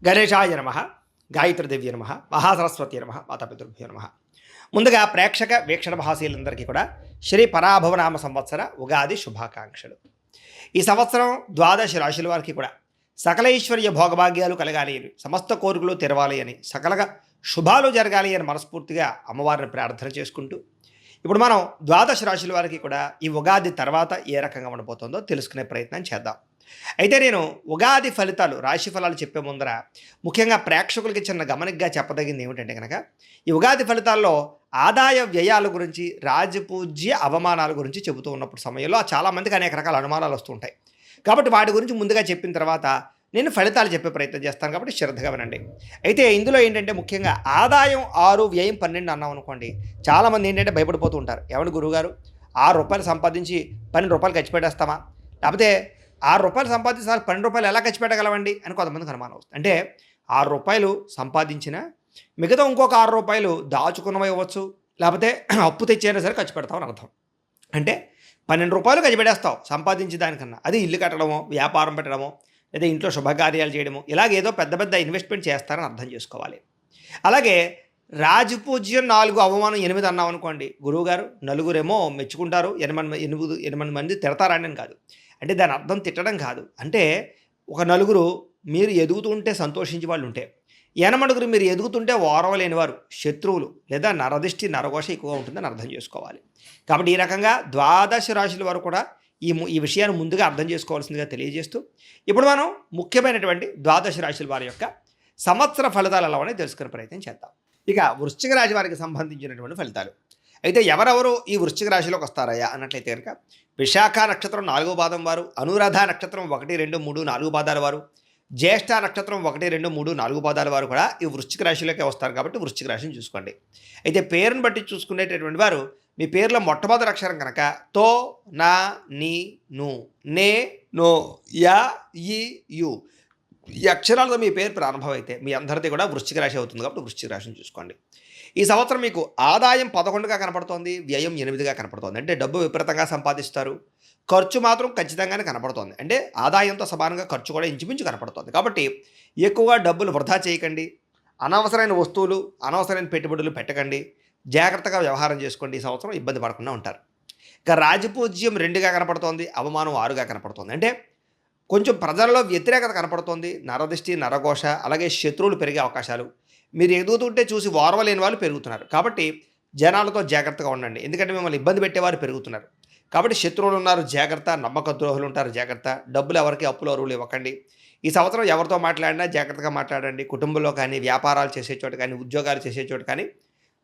గణేశాయ నమ, గాయత్రీదేవి నమ, మహాసరస్వతి నమ, మాతాపితృభ్యో నమ. ముందుగా ప్రేక్షక వీక్షణ మహాశీలందరికీ కూడా శ్రీ పరాభవనామ సంవత్సర ఉగాది శుభాకాంక్షలు. ఈ సంవత్సరం ద్వాదశ రాశుల వారికి కూడా సకల ఐశ్వర్య భోగభాగ్యాలు కలగాలి అని, సమస్త కోరికలు తెరవాలి అని, సకలగా శుభాలు జరగాలి అని మనస్ఫూర్తిగా అమ్మవారిని ప్రార్థన చేసుకుంటూ, ఇప్పుడు మనం ద్వాదశ రాశుల వారికి కూడా ఈ ఉగాది తర్వాత ఏ రకంగా ఉండబోతుందో తెలుసుకునే ప్రయత్నం చేద్దాం. అయితే నేను ఉగాది ఫలితాలు, రాశి ఫలాలు చెప్పే ముందర ముఖ్యంగా ప్రేక్షకులకి చిన్న గమనికగా చెప్పదగింది ఏమిటంటే కనుక, ఈ ఉగాది ఫలితాల్లో ఆదాయ వ్యయాల గురించి, రాజపూజ్య అవమానాల గురించి చెబుతూ ఉన్నప్పుడు సమయంలో చాలామందికి అనేక రకాల అనుమానాలు వస్తుంటాయి. కాబట్టి వాటి గురించి ముందుగా చెప్పిన తర్వాత నేను ఫలితాలు చెప్పే ప్రయత్నం చేస్తాను, కాబట్టి శ్రద్ధగా వినండి. అయితే ఇందులో ఏంటంటే ముఖ్యంగా ఆదాయం 6, వ్యయం 12 అన్నాం అనుకోండి, చాలామంది ఏంటంటే భయపడిపోతూ ఉంటారు. ఏమన్నా గురువుగారు, ₹6 సంపాదించి ₹12 ఖర్చు పెట్టేస్తామా, లేకపోతే ₹6 సంపాదించాలి ₹12 ఎలా ఖర్చు పెట్టగలవండి అని కొంతమందికి అనుమానం వస్తుంది. అంటే ₹6 సంపాదించిన మిగతా ఇంకొక ₹6 దాచుకున్నవి ఇవ్వచ్చు, లేకపోతే అప్పు తెచ్చైనా సరే ఖర్చు పెడతామని అర్థం. అంటే ₹12 ఖర్చు పెట్టేస్తావు సంపాదించే దానికన్నా, అది ఇల్లు కట్టడమో, వ్యాపారం పెట్టడమో, లేదా ఇంట్లో శుభకార్యాలు చేయడమో, ఇలాగేదో పెద్ద పెద్ద ఇన్వెస్ట్మెంట్ చేస్తారని అర్థం చేసుకోవాలి. అలాగే రాజపూజ్యం 4, అవమానం 8 అన్నాం అనుకోండి, గురువుగారు నలుగురేమో మెచ్చుకుంటారు, 8 మంది తిడతారని కాదు. అంటే దాని అర్థం తిట్టడం కాదు. అంటే ఒక నలుగురు మీరు ఎదుగుతుంటే సంతోషించే వాళ్ళు ఉంటే, 8 మీరు ఎదుగుతుంటే ఓర్వలేని వారు, శత్రువులు లేదా నరదిష్టి నరఘోష ఎక్కువగా ఉంటుందని అర్థం చేసుకోవాలి. కాబట్టి ఈ రకంగా ద్వాదశ రాశుల వారు కూడా ఈ విషయాన్ని ముందుగా అర్థం చేసుకోవాల్సిందిగా తెలియజేస్తూ, ఇప్పుడు మనం ముఖ్యమైనటువంటి ద్వాదశ రాశుల వారి యొక్క సంవత్సర ఫలితాలు ఎలా ఉన్నాయో తెలుసుకునే ప్రయత్నం చేద్దాం. ఇక వృశ్చిక రాశి వారికి సంబంధించినటువంటి ఫలితాలు. అయితే ఎవరెవరు ఈ వృశ్చిక రాశిలోకి వస్తారయ్యా అన్నట్లయితే కనుక, విశాఖ నక్షత్రం 4వ పాదం వారు, అనురాధ నక్షత్రం 1, 2, 3, 4 పాదాల వారు, జ్యేష్ఠ నక్షత్రం 1, 2, 3, 4 పాదాల వారు కూడా ఈ వృశ్చిక రాశిలోకి వస్తారు. కాబట్టి వృశ్చిక రాశిని చూసుకోండి. అయితే పేరును బట్టి చూసుకునేటటువంటి వారు, మీ పేరులో మొట్టమొదటి అక్షరం కనుక తో, నా, నీ, ను, నే, నో, యా, ఈ, యు ఈ అక్షరాలతో మీ పేరు ప్రారంభం అయితే మీ అందరిది కూడా వృశ్చిక రాశి అవుతుంది. కాబట్టి వృశ్చిక రాశిని చూసుకోండి. ఈ సంవత్సరం మీకు ఆదాయం 11గా కనపడుతోంది, వ్యయం 8గా కనపడుతోంది. అంటే డబ్బు విపరీతంగా సంపాదిస్తారు, ఖర్చు మాత్రం ఖచ్చితంగానే కనపడుతోంది. అంటే ఆదాయంతో సమానంగా ఖర్చు కూడా ఇంచుమించు కనపడుతోంది. కాబట్టి ఎక్కువగా డబ్బులు వృధా చేయకండి, అనవసరమైన వస్తువులు, అనవసరమైన పెట్టుబడులు పెట్టకండి, జాగ్రత్తగా వ్యవహారం చేసుకోండి. ఈ సంవత్సరం ఇబ్బంది పడకుండా ఉంటారు. ఇక రాజపూజ్యం 2గా కనపడుతోంది, అవమానం 6గా కనపడుతోంది. అంటే కొంచెం ప్రజల్లో వ్యతిరేకత కనపడుతోంది, నరదిష్టి నరఘోష, అలాగే శత్రువులు పెరిగే అవకాశాలు, మీరు ఎదుగుతుంటే చూసి ఓర్వలేని వాళ్ళు పెరుగుతున్నారు. కాబట్టి జనాలతో జాగ్రత్తగా ఉండండి, ఎందుకంటే మిమ్మల్ని ఇబ్బంది పెట్టేవారు పెరుగుతున్నారు. కాబట్టి శత్రువులు ఉన్నారు జాగ్రత్త, నమ్మక ద్రోహులు ఉంటారు జాగ్రత్త, డబ్బులు ఎవరికి అప్పులు అరువులు ఇవ్వకండి. ఈ సంవత్సరం ఎవరితో మాట్లాడినా జాగ్రత్తగా మాట్లాడండి. కుటుంబంలో కానీ, వ్యాపారాలు చేసే చోట కానీ, ఉద్యోగాలు చేసే చోట కానీ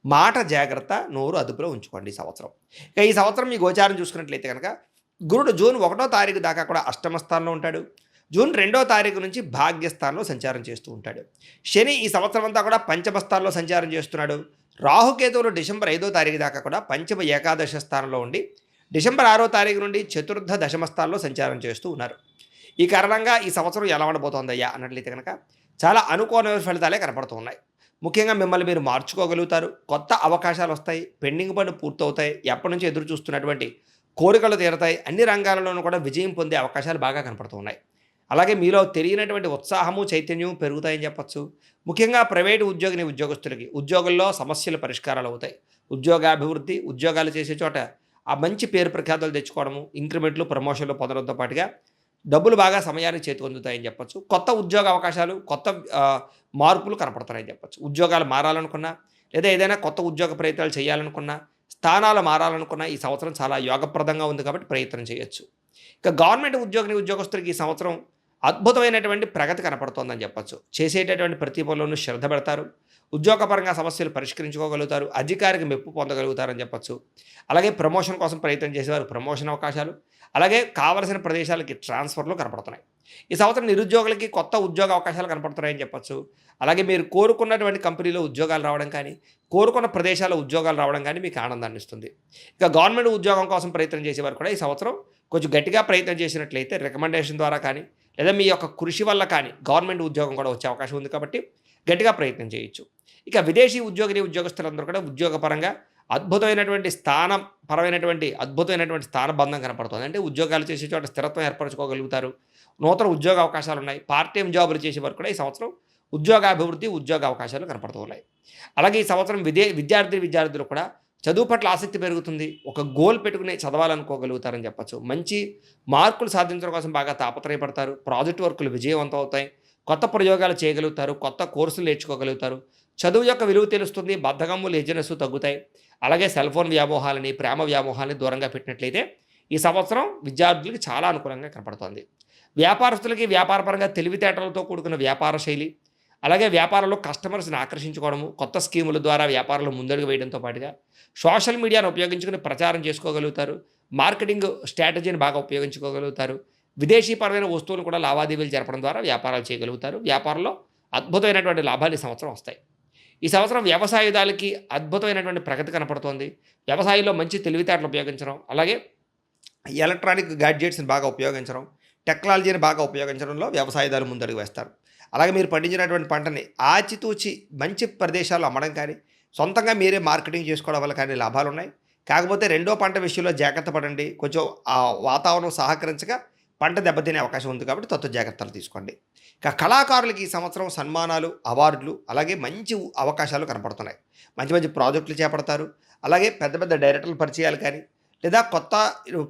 మాట జాగ్రత్త, నోరు అదుపులో ఉంచుకోండి ఈ సంవత్సరం. ఇక ఈ సంవత్సరం మీ గోచారం చూసుకున్నట్లయితే కనుక, గురుడు జూన్ 1వ తారీఖు దాకా కూడా అష్టమ స్థానంలో ఉంటాడు. జూన్ 2వ తారీఖు నుంచి భాగ్యస్థానంలో సంచారం చేస్తూ ఉంటాడు. శని ఈ సంవత్సరం అంతా కూడా పంచమ స్థానంలో సంచారం చేస్తున్నాడు. రాహుకేతువులు డిసెంబర్ 5వ తారీఖు దాకా కూడా పంచమ ఏకాదశ స్థానంలో ఉండి, డిసెంబర్ 6వ తారీఖు నుండి చతుర్థ దశమ స్థానంలో సంచారం చేస్తూ ఉన్నారు. ఈ కారణంగా ఈ సంవత్సరం ఎలా ఉండబోతోందయ్యా అన్నట్లయితే కనుక, చాలా అనుకోని ఫలితాలే కనపడుతూ ఉన్నాయి. ముఖ్యంగా మిమ్మల్ని మీరు మార్చుకోగలుగుతారు, కొత్త అవకాశాలు వస్తాయి, పెండింగ్ పనులు పూర్తవుతాయి, ఎప్పటి నుంచి ఎదురు చూస్తున్నటువంటి కోరికలు తీరతాయి, అన్ని రంగాలలోనూ కూడా విజయం పొందే అవకాశాలు బాగా కనపడుతూ ఉన్నాయి. అలాగే మీలో తెలియనటువంటి ఉత్సాహము, చైతన్యం పెరుగుతాయని చెప్పచ్చు. ముఖ్యంగా ప్రైవేటు ఉద్యోగస్తులకి ఉద్యోగంలో సమస్యలు పరిష్కారాలు అవుతాయి. ఉద్యోగాభివృద్ధి, ఉద్యోగాలు చేసే చోట ఆ మంచి పేరు ప్రఖ్యాతులు తెచ్చుకోవడము, ఇంక్రిమెంట్లు, ప్రమోషన్లు పొందడంతో పాటుగా డబ్బులు బాగా సమయానికి చేతికి అందుతాయని చెప్పచ్చు. కొత్త ఉద్యోగ అవకాశాలు, కొత్త మార్పులు కనపడుతున్నాయని చెప్పచ్చు. ఉద్యోగాలు మారాలనుకున్నా, లేదా ఏదైనా కొత్త ఉద్యోగ ప్రయత్నాలు చేయాలనుకున్నా, స్థానాలు మారాలనుకున్నా ఈ సంవత్సరం చాలా యోగప్రదంగా ఉంది. కాబట్టి ప్రయత్నం చేయొచ్చు. ఇక గవర్నమెంట్ ఉద్యోగస్తులకి ఈ సంవత్సరం అద్భుతమైనటువంటి ప్రగతి కనపడుతోందని చెప్పచ్చు. చేసేటటువంటి ప్రతి పనులను శ్రద్ధ పెడతారు, ఉద్యోగపరంగా సమస్యలు పరిష్కరించుకోగలుగుతారు, అధికారికి మెప్పు పొందగలుగుతారని చెప్పచ్చు. అలాగే ప్రమోషన్ కోసం ప్రయత్నం చేసేవారు ప్రమోషన్ అవకాశాలు, అలాగే కావలసిన ప్రదేశాలకి ట్రాన్స్ఫర్లు కనపడుతున్నాయి. ఈ సంవత్సరం నిరుద్యోగులకి కొత్త ఉద్యోగ అవకాశాలు కనపడుతున్నాయని చెప్పచ్చు. అలాగే మీరు కోరుకున్నటువంటి కంపెనీలో ఉద్యోగాలు రావడం కానీ, కోరుకున్న ప్రదేశాల్లో ఉద్యోగాలు రావడం కానీ మీకు ఆనందాన్ని ఇస్తుంది. ఇక గవర్నమెంట్ ఉద్యోగం కోసం ప్రయత్నం చేసేవారు కూడా ఈ సంవత్సరం కొంచెం గట్టిగా ప్రయత్నం చేసినట్లయితే రికమెండేషన్ ద్వారా కానీ, లేదా మీ యొక్క కృషి వల్ల కానీ గవర్నమెంట్ ఉద్యోగం కూడా వచ్చే అవకాశం ఉంది. కాబట్టి గట్టిగా ప్రయత్నం చేయొచ్చు. ఇక విదేశీ ఉద్యోగస్తులందరూ కూడా ఉద్యోగపరంగా అద్భుతమైనటువంటి అద్భుతమైనటువంటి స్థానబంధం కనపడుతుంది. అంటే ఉద్యోగాలు చేసే చోట స్థిరత్వం ఏర్పరచుకోగలుగుతారు. నూతన ఉద్యోగ అవకాశాలున్నాయి. పార్ట్ టైమ్ జాబులు చేసేవారు కూడా ఈ సంవత్సరం ఉద్యోగాభివృద్ధి, ఉద్యోగ అవకాశాలు కనపడుతూ ఉన్నాయి. అలాగే ఈ సంవత్సరం విద్యార్థులు కూడా చదువు పట్ల ఆసక్తి పెరుగుతుంది. ఒక గోల్ పెట్టుకుని చదవాలనుకోగలుగుతారని చెప్పొచ్చు. మంచి మార్కులు సాధించడం కోసం బాగా తాపత్రయపడతారు. ప్రాజెక్ట్ వర్కులు విజయవంతం అవుతాయి. కొత్త ప్రయోగాలు చేయగలుగుతారు. కొత్త కోర్సులు నేర్చుకోగలుగుతారు. చదువు యొక్క విలువ తెలుస్తుంది. బద్ధకము, లేజినెస్ తగ్గుతాయి. అలాగే సెల్ ఫోన్ వ్యామోహాలని, ప్రేమ వ్యామోహాలని దూరంగా పెట్టినట్లయితే ఈ సంవత్సరం విద్యార్థులకి చాలా అనుకూలంగా కనపడుతోంది. వ్యాపారస్తులకి వ్యాపారపరంగా తెలివితేటలతో కూడుకున్న వ్యాపార శైలి, అలాగే వ్యాపారంలో కస్టమర్స్ని ఆకర్షించుకోవడము, కొత్త స్కీముల ద్వారా వ్యాపారంలో ముందడుగు వేయడంతో పాటుగా సోషల్ మీడియాను ఉపయోగించుకుని ప్రచారం చేసుకోగలుగుతారు. మార్కెటింగ్ స్ట్రాటజీని బాగా ఉపయోగించుకోగలుగుతారు. విదేశీపరమైన వస్తువులు కూడా లావాదేవీలు జరపడం ద్వారా వ్యాపారాలు చేయగలుగుతారు. వ్యాపారంలో అద్భుతమైనటువంటి లాభాలు ఈ సంవత్సరం వస్తాయి. ఈ సంవత్సరం వ్యవసాయదారులకి అద్భుతమైనటువంటి ప్రగతి కనపడుతోంది. వ్యవసాయంలో మంచి తెలివితేటలు ఉపయోగించడం, అలాగే ఎలక్ట్రానిక్ గాడ్జెట్స్ని బాగా ఉపయోగించడం, టెక్నాలజీని బాగా ఉపయోగించడంలో వ్యవసాయదారులు ముందడుగు వేస్తారు. అలాగే మీరు పండించినటువంటి పంటని ఆచితూచి మంచి ప్రదేశాల్లో అమ్మడం కానీ, సొంతంగా మీరే మార్కెటింగ్ చేసుకోవడం వల్ల కానీ లాభాలు ఉన్నాయి. కాకపోతే రెండో పంట విషయంలో జాగ్రత్త పడండి. కొంచెం ఆ వాతావరణం సహకరించగా పంట దెబ్బతినే అవకాశం ఉంది కాబట్టి జాగ్రత్తలు తీసుకోండి. ఇక కళాకారులకి ఈ సంవత్సరం సన్మానాలు, అవార్డులు, అలాగే మంచి అవకాశాలు కనపడుతున్నాయి. మంచి మంచి ప్రాజెక్టులు చేపడతారు. అలాగే పెద్ద పెద్ద డైరెక్టర్ల పరిచయాలు కానీ, లేదా కొత్త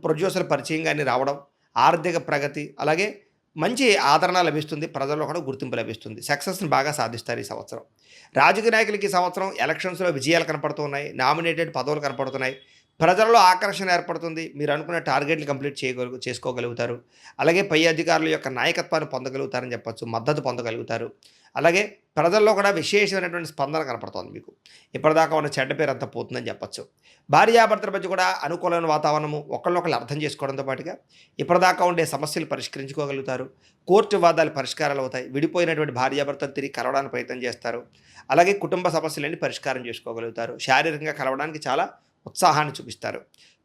ప్రొడ్యూసర్ల పరిచయం కానీ రావడం, ఆర్థిక ప్రగతి, అలాగే మంచి ఆదరణ లభిస్తుంది. ప్రజల్లో కూడా గుర్తింపు లభిస్తుంది. సక్సెస్ని బాగా సాధిస్తారు ఈ సంవత్సరం. రాజకీయ నాయకులకి ఈ సంవత్సరం ఎలక్షన్స్లో విజయాలు కనపడుతున్నాయి. నామినేటెడ్ పదవులు కనపడుతున్నాయి. ప్రజల్లో ఆకర్షణ ఏర్పడుతుంది. మీరు అనుకున్న టార్గెట్లు కంప్లీట్ చేసుకోగలుగుతారు. అలాగే పై అధికారుల యొక్క నాయకత్వాన్ని పొందగలుగుతారని చెప్పొచ్చు. మద్దతు పొందగలుగుతారు. అలాగే ప్రజల్లో కూడా విశేషమైనటువంటి స్పందన కనపడుతుంది. మీకు ఇప్పటిదాకా ఉన్న చెడ్డ పేరు అంతా పోతుందని చెప్పొచ్చు. భార్యాభర్తల మధ్య కూడా అనుకూలమైన వాతావరణము, ఒకళ్ళనొకళ్ళు అర్థం చేసుకోవడంతో పాటుగా ఇప్పటిదాకా ఉండే సమస్యలు పరిష్కరించుకోగలుగుతారు. కోర్టు వివాదాలు పరిష్కారాలు అవుతాయి. విడిపోయినటువంటి భార్యాభర్తలు తిరిగి కలవడానికి ప్రయత్నం చేస్తారు. అలాగే కుటుంబ సమస్యలన్నీ పరిష్కారం చేసుకోగలుగుతారు. శారీరకంగా కలవడానికి చాలా ఉత్సాహాన్ని చూపిస్తారు.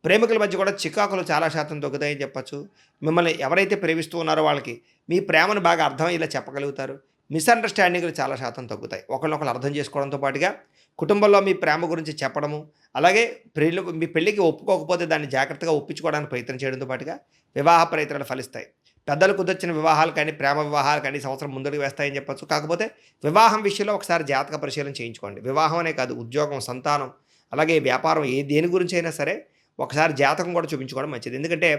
ప్రేమికుల మధ్య కూడా చికాకులు చాలా శాతం తగ్గుతాయని చెప్పచ్చు. మిమ్మల్ని ఎవరైతే ప్రేమిస్తూ ఉన్నారో వాళ్ళకి మీ ప్రేమను బాగా అర్థమయ్యేలా చెప్పగలుగుతారు. మిస్అండర్స్టాండింగ్లు చాలా శాతం తగ్గుతాయి. ఒకరినొకరు అర్థం చేసుకోవడంతో పాటుగా కుటుంబంలో మీ ప్రేమ గురించి చెప్పడము, అలాగే మీ పెళ్ళికి ఒప్పుకోకపోతే దాన్ని జాగ్రత్తగా ఒప్పించుకోవడానికి ప్రయత్నం చేయడంతో పాటుగా వివాహ ప్రయత్నాలు ఫలిస్తాయి. పెద్దలు కుదర్చిన వివాహాలు కానీ, ప్రేమ వివాహాలు కానీ సంవత్సరం ముందుకు వేస్తాయని చెప్పచ్చు. కాకపోతే వివాహం విషయంలో ఒకసారి జాతక పరిశీలన చేయించుకోండి. వివాహం అనే కాదు, ఉద్యోగం, సంతానం, అలాగే వ్యాపారం, దేని గురించి అయినా సరే ఒకసారి జాతకం కూడా చూపించుకోవడం మంచిది. ఎందుకంటే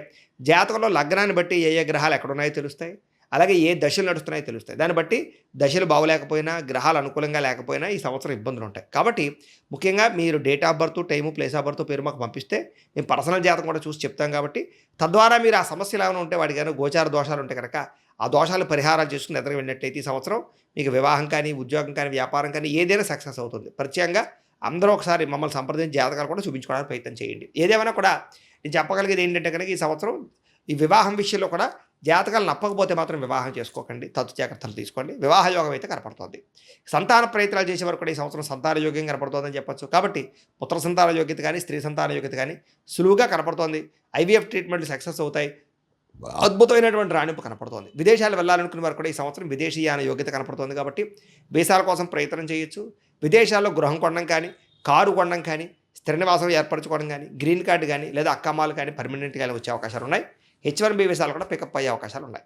జాతకంలో లగ్నాన్ని బట్టి ఏ గ్రహాలు ఎక్కడున్నాయో తెలుస్తాయి. అలాగే ఏ దశలు నడుస్తున్నాయో తెలుస్తాయి. దాన్ని బట్టి దశలు బాగోలేకపోయినా, గ్రహాలు అనుకూలంగా లేకపోయినా ఈ సంవత్సరం ఇబ్బందులు ఉంటాయి. కాబట్టి ముఖ్యంగా మీరు date of birth, time, place of birth, పేరు మాకు పంపిస్తే మేము పర్సనల్ జాతకం కూడా చూసి చెప్తాం. కాబట్టి తద్వారా మీరు ఆ సమస్యలు ఏమైనా ఉంటే వాటికి కానీ గోచార దోషాలు ఉంటే కనుక ఆ దోషాలు పరిహారాలు చేసుకుని ఎదురు వెళ్ళినట్టయితే ఈ సంవత్సరం మీకు వివాహం కానీ, ఉద్యోగం కానీ, వ్యాపారం కానీ ఏదైనా సక్సెస్ అవుతుంది. ప్రత్యేకంగా అందరూ ఒకసారి మమ్మల్ని సంప్రదించి జాతకాలు కూడా చూపించుకోవడానికి ప్రయత్నం చేయండి. ఏదేమైనా కూడా నేను చెప్పగలిగేది ఏంటంటే కనుక ఈ సంవత్సరం ఈ వివాహం విషయంలో కూడా జాతకాలు నప్పకపోతే మాత్రం వివాహం చేసుకోకండి. జాగ్రత్తలు తీసుకోండి. వివాహ యోగం అయితే కనపడుతుంది. సంతాన ప్రయత్నాలు చేసేవారు కూడా ఈ సంవత్సరం సంతాన యోగ్యం కనపడుతుందని చెప్పొచ్చు. కాబట్టి పుత్ర సంతాన యోగ్యత కానీ, స్త్రీ సంతాన యోగ్యత కానీ సులువుగా కనపడుతోంది. ఐవీఎఫ్ ట్రీట్మెంట్లు సక్సెస్ అవుతాయి. అద్భుతమైనటువంటి రాణింపు కనపడుతోంది. విదేశాలు వెళ్ళాలనుకునే వారు కూడా ఈ సంవత్సరం విదేశీయాన యోగ్యత కనపడుతుంది. కాబట్టి వీసాల కోసం ప్రయత్నం చేయొచ్చు. విదేశాల్లో గృహం కొనడం కానీ, కారు కొనడం కానీ, స్థిర నివాసం ఏర్పరచుకోవడం కానీ, గ్రీన్ కార్డు కానీ, లేదా అక్కమ్మాలు కానీ పర్మనెంట్గా వచ్చే అవకాశాలు ఉన్నాయి. H1B వీసాలు కూడా పికప్ అయ్యే అవకాశాలు ఉన్నాయి.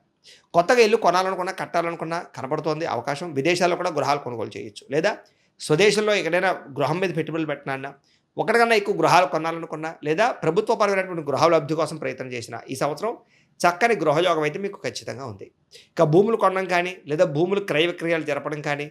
కొత్తగా ఇల్లు కొనాలనుకున్నా, కట్టాలనుకున్నా కనపడుతోంది అవకాశం. విదేశాల్లో కూడా గృహాలు కొనుగోలు చేయొచ్చు. లేదా స్వదేశంలో ఎక్కడైనా గృహం మీద పెట్టుబడులు పెట్టినా, ఒకటికన్నా ఎక్కువ గృహాలు కొనాలనుకున్నా, లేదా ప్రభుత్వపరమైనటువంటి గృహాల లబ్ధి కోసం ప్రయత్నం చేసిన ఈ సంవత్సరం చక్కని గృహయోగం అయితే మీకు ఖచ్చితంగా ఉంది. ఇక భూములు కొనడం కానీ, లేదా భూములు క్రయ విక్రయాలు జరపడం కానీ,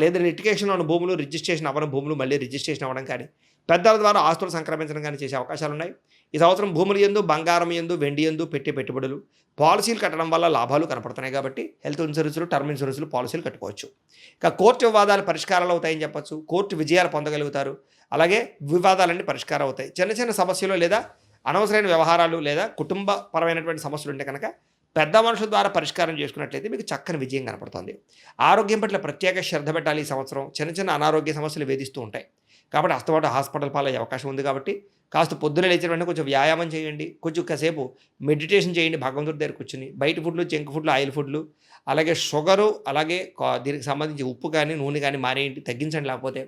లేదా లిటిగేషన్లో ఉన్న భూములు రిజిస్ట్రేషన్ అవ్వడం, భూములు మళ్ళీ రిజిస్ట్రేషన్ అవ్వడం కానీ, పెద్దల ద్వారా ఆస్తులు సంక్రమించడం కానీ చేసే అవకాశాలు ఉన్నాయి. ఈ సంవత్సరం భూములు యందు, బంగారం యందు, వెండి యందు పెట్టే పెట్టుబడులు, పాలసీలు కట్టడం వల్ల లాభాలు కనపడుతున్నాయి. కాబట్టి హెల్త్ ఇన్సూరెన్సులు, టర్మ్ ఇన్సూరెన్సులు, పాలసీలు కట్టుకోవచ్చు. ఇక కోర్టు వివాదాలు పరిష్కారాలు అవుతాయని చెప్పచ్చు. కోర్టు విజయాలు పొందగలుగుతారు. అలాగే వివాదాలన్నీ పరిష్కారం అవుతాయి. చిన్న చిన్న సమస్యలు లేదా అనవసరమైన వ్యవహారాలు లేదా కుటుంబపరమైనటువంటి సమస్యలు ఉంటే కనుక పెద్ద మనుషుల ద్వారా పరిష్కారం చేసుకున్నట్లయితే మీకు చక్కని విజయం కనపడుతుంది. ఆరోగ్యం పట్ల ప్రత్యేక శ్రద్ధ పెట్టాలి. ఈ సంవత్సరం చిన్న చిన్న అనారోగ్య సమస్యలు వేధిస్తూ ఉంటాయి. కాబట్టి అస్తమాట హాస్పిటల్ పాలయ్యే అవకాశం ఉంది. కాబట్టి కాస్త పొద్దున లేచిన వెంటనే కొంచెం వ్యాయామం చేయండి. కొంచెం కాసేపు మెడిటేషన్ చేయండి. భగవంతుడి దగ్గర కూర్చుని బయట ఫుడ్లు, జంక్ ఫుడ్లు, ఆయిల్ ఫుడ్లు, అలాగే షుగరు, అలాగే దీనికి సంబంధించి ఉప్పు కానీ, నూనె కానీ మానేయండి, తగ్గించండి. లేకపోతే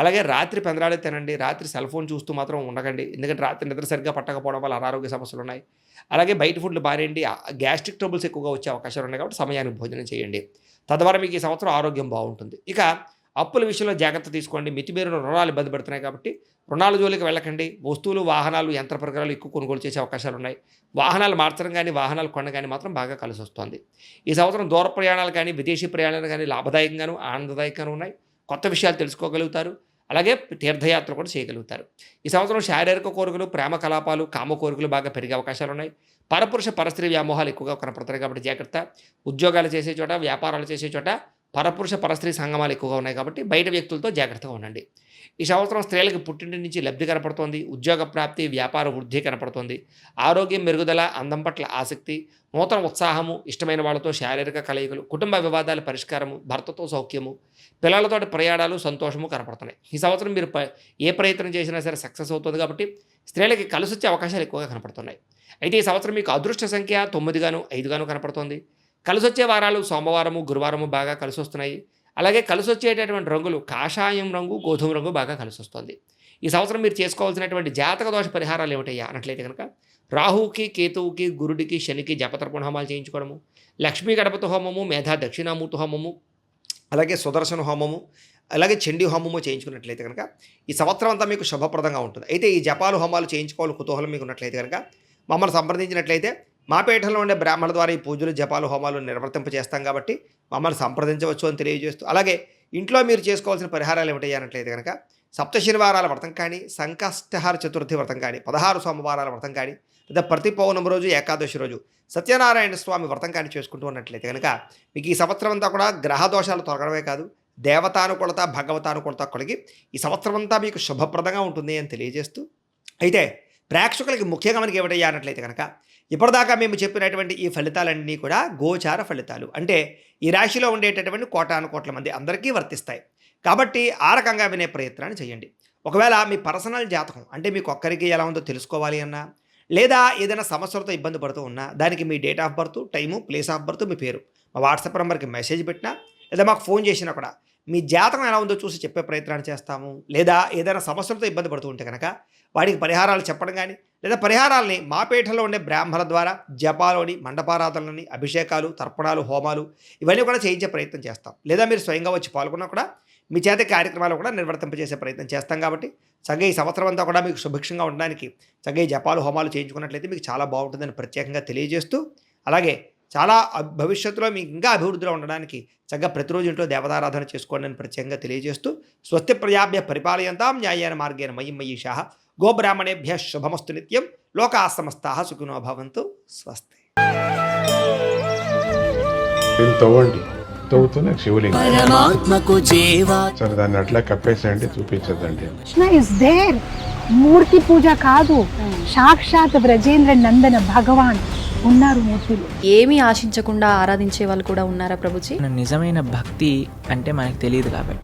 అలాగే రాత్రి పెందరాడే తినండి. రాత్రి సెల్ ఫోన్ చూస్తూ మాత్రం ఉండకండి. ఎందుకంటే రాత్రి నిద్ర సరిగ్గా పట్టకపోవడం వల్ల అనారోగ్య సమస్యలు ఉన్నాయి. అలాగే బయట ఫుడ్లు మానేయండి. గ్యాస్ట్రిక్ ట్రబుల్స్ ఎక్కువగా వచ్చే అవకాశాలు ఉన్నాయి కాబట్టి సమయానికి భోజనం చేయండి. తద్వారా మీకు ఈ సంవత్సరం ఆరోగ్యం బాగుంటుంది. ఇక అప్పుల విషయంలో జాగ్రత్త తీసుకోండి. మితిమీరిన రుణాలు ఇబ్బంది పెడుతున్నాయి కాబట్టి రుణాల జోలికి వెళ్ళకండి. వస్తువులు, వాహనాలు, యంత్ర పరికరాలు ఎక్కువ కొనుగోలు చేసే అవకాశాలు ఉన్నాయి. వాహనాలు మార్చడం కానీ, వాహనాలు కొనడం కానీ మాత్రం బాగా కలిసి వస్తుంది. ఈ సంవత్సరం దూర ప్రయాణాలు కానీ, విదేశీ ప్రయాణాలు కానీ లాభదాయకంగాను, ఆనందదాయకంగాను ఉన్నాయి. కొత్త విషయాలు తెలుసుకోగలుగుతారు. అలాగే తీర్థయాత్ర కూడా చేయగలుగుతారు. ఈ సంవత్సరం శారీరక కోరికలు, ప్రేమ కలాపాలు, కామ కోరికలు బాగా పెరిగే అవకాశాలు ఉన్నాయి. పరపురుష పరస్త్రీ వ్యామోహాలు ఎక్కువగా కనపడతాయి కాబట్టి జాగ్రత్త. ఉద్యోగాలు చేసే చోట, వ్యాపారాలు చేసే చోట పరపురుష పరస్త్రీ సంగమాలు ఎక్కువగా ఉన్నాయి కాబట్టి బయట వ్యక్తులతో జాగ్రత్తగా ఉండండి. ఈ సంవత్సరం స్త్రీలకు పుట్టింటి నుంచి లబ్ధి కనపడుతోంది. ఉద్యోగ ప్రాప్తి, వ్యాపార వృద్ధి కనపడుతోంది. ఆరోగ్యం మెరుగుదల, అందం పట్ల ఆసక్తి, నూతన ఉత్సాహము, ఇష్టమైన వాళ్ళతో శారీరక కలయికలు, కుటుంబ వివాదాల పరిష్కారము, భర్తతో సౌఖ్యము, పిల్లలతోటి ప్రయాణాలు, సంతోషము కనపడుతున్నాయి. ఈ సంవత్సరం మీరు ఏ ప్రయత్నం చేసినా సరే సక్సెస్ అవుతుంది కాబట్టి స్త్రీలకి కలిసి వచ్చే అవకాశాలు ఎక్కువగా కనపడుతున్నాయి. అయితే ఈ సంవత్సరం మీకు అదృష్ట సంఖ్య 9 గాను 5 గాను కనపడుతోంది. కలిసి వచ్చే వారాలు సోమవారము, గురువారము బాగా కలిసి వస్తున్నాయి. అలాగే కలిసి వచ్చేటటువంటి రంగులు కాషాయం రంగు, గోధుమ రంగు బాగా కలిసి వస్తుంది. ఈ సంవత్సరం మీరు చేసుకోవాల్సినటువంటి జాతక దోష పరిహారాలు ఏమిటయ్యా అన్నట్లయితే కనుక రాహువుకి, కేతువుకి, గురుడికి, శనికి జపతర్పణ హోమాలు చేయించుకోవడము, లక్ష్మీ గణపతి హోమము, మేధా దక్షిణామూర్తి హోమము, అలాగే సుదర్శన హోమము, అలాగే చండీ హోమము చేయించుకున్నట్లయితే కనుక ఈ సంవత్సరం అంతా మీకు శుభప్రదంగా ఉంటుంది. అయితే ఈ జపాలు హోమాలు చేయించుకోవాలి కుతూహలం మీకు ఉన్నట్లయితే కనుక మమ్మల్ని సంప్రదించినట్లయితే మా పీఠంలో ఉండే బ్రాహ్మణుల ద్వారా ఈ పూజలు, జపాలు, హోమాలు నిర్వర్తింపజేస్తాం కాబట్టి మమ్మల్ని సంప్రదించవచ్చు అని తెలియజేస్తూ, అలాగే ఇంట్లో మీరు చేసుకోవాల్సిన పరిహారాలు ఏమిటయ్యానట్లయితే కనుక సప్త శనివారాల వ్రతం కానీ, సంకష్టహార చతుర్థి వ్రతం కానీ, 16 సోమవారాల వ్రతం కానీ, లేదా ప్రతి పౌర్ణమి రోజు, ఏకాదశి రోజు సత్యనారాయణ స్వామి వ్రతం కానీ చేసుకుంటూ ఉన్నట్లయితే కనుక మీకు ఈ సంవత్సరం అంతా కూడా గ్రహ దోషాలు తొలగడమే కాదు, దేవతానుకూలత, భగవతానుకూలత కలిగి ఈ సంవత్సరం అంతా మీకు శుభప్రదంగా ఉంటుంది అని తెలియజేస్తూ, అయితే ప్రేక్షకులకి ముఖ్యంగా మనకి ఏమిటయ్యా అన్నట్లయితే కనుక ఇప్పటిదాకా మేము చెప్పినటువంటి ఈ ఫలితాలన్నీ కూడా గోచార ఫలితాలు. అంటే ఈ రాశిలో ఉండేటటువంటి కోటాను కోట్ల మంది అందరికీ వర్తిస్తాయి. కాబట్టి ఆ రకంగా వినే ప్రయత్నాన్ని చేయండి. ఒకవేళ మీ పర్సనల్ జాతకం అంటే మీకు ఒక్కరికి ఎలా ఉందో తెలుసుకోవాలి అన్నా, లేదా ఏదైనా సమస్యలతో ఇబ్బంది పడుతూ ఉన్నా దానికి మీ date of birth, time, place of birth, మీ పేరు మా వాట్సాప్ నెంబర్కి మెసేజ్ పెట్టినా, లేదా మాకు ఫోన్ చేసినా కూడా మీ జాతకం ఎలా ఉందో చూసి చెప్పే ప్రయత్నాన్ని చేస్తాము. లేదా ఏదైనా సమస్యలతో ఇబ్బంది పడుతూ ఉంటే కనుక వాటికి పరిహారాలు చెప్పడం కానీ, లేదా పరిహారాలని మా పీఠంలో ఉండే బ్రాహ్మణుల ద్వారా జపాలోని, మండపారాధనలని, అభిషేకాలు, తర్పణాలు, హోమాలు ఇవన్నీ కూడా చేయించే ప్రయత్నం చేస్తాం. లేదా మీరు స్వయంగా వచ్చి పాల్గొన్నా కూడా మీ చేత కార్యక్రమాలు కూడా నిర్వర్తింపజేసే ప్రయత్నం చేస్తాం. కాబట్టి చక్కగా ఈ సంవత్సరం అంతా కూడా మీకు సుభిక్షంగా ఉండడానికి చక్కగా ఈ జపాలు, హోమాలు చేయించుకున్నట్లయితే మీకు చాలా బాగుంటుందని ప్రత్యేకంగా తెలియజేస్తూ, అలాగే చాలా భవిష్యత్తులో మీకు ఇంకా అభివృద్ధిలో ఉండడానికి చక్కగా ప్రతిరోజు ఇంట్లో దేవతారాధన చేసుకోండి అని ప్రత్యేకంగా తెలియజేస్తూ, స్వస్తి ప్రజాభ్య పరిపాలయంతాం న్యాయేన మార్గేణ మయి మయీషాః గోబ్రాహ్మణేభ్య శుభమస్తు నిత్యం లోకాః సమస్తాః సుఖినో భవంతు. స్వస్తి. తవ్వుతున్న శివలింగం సరే దాన్ని అట్లా కప్పేసేయండి, చూపించదండి. Krishna is there. మూర్తి పూజ కాదు, సాక్షాత్ బ్రజేంద్ర నందన భగవాన్ ఉన్నారు మూర్తిలో. ఏమీ ఆశించకుండా ఆరాధించే వాళ్ళు కూడా ఉన్నారా ప్రభుజీ? నిజమైన భక్తి అంటే మనకు తెలియదు కాబట్టి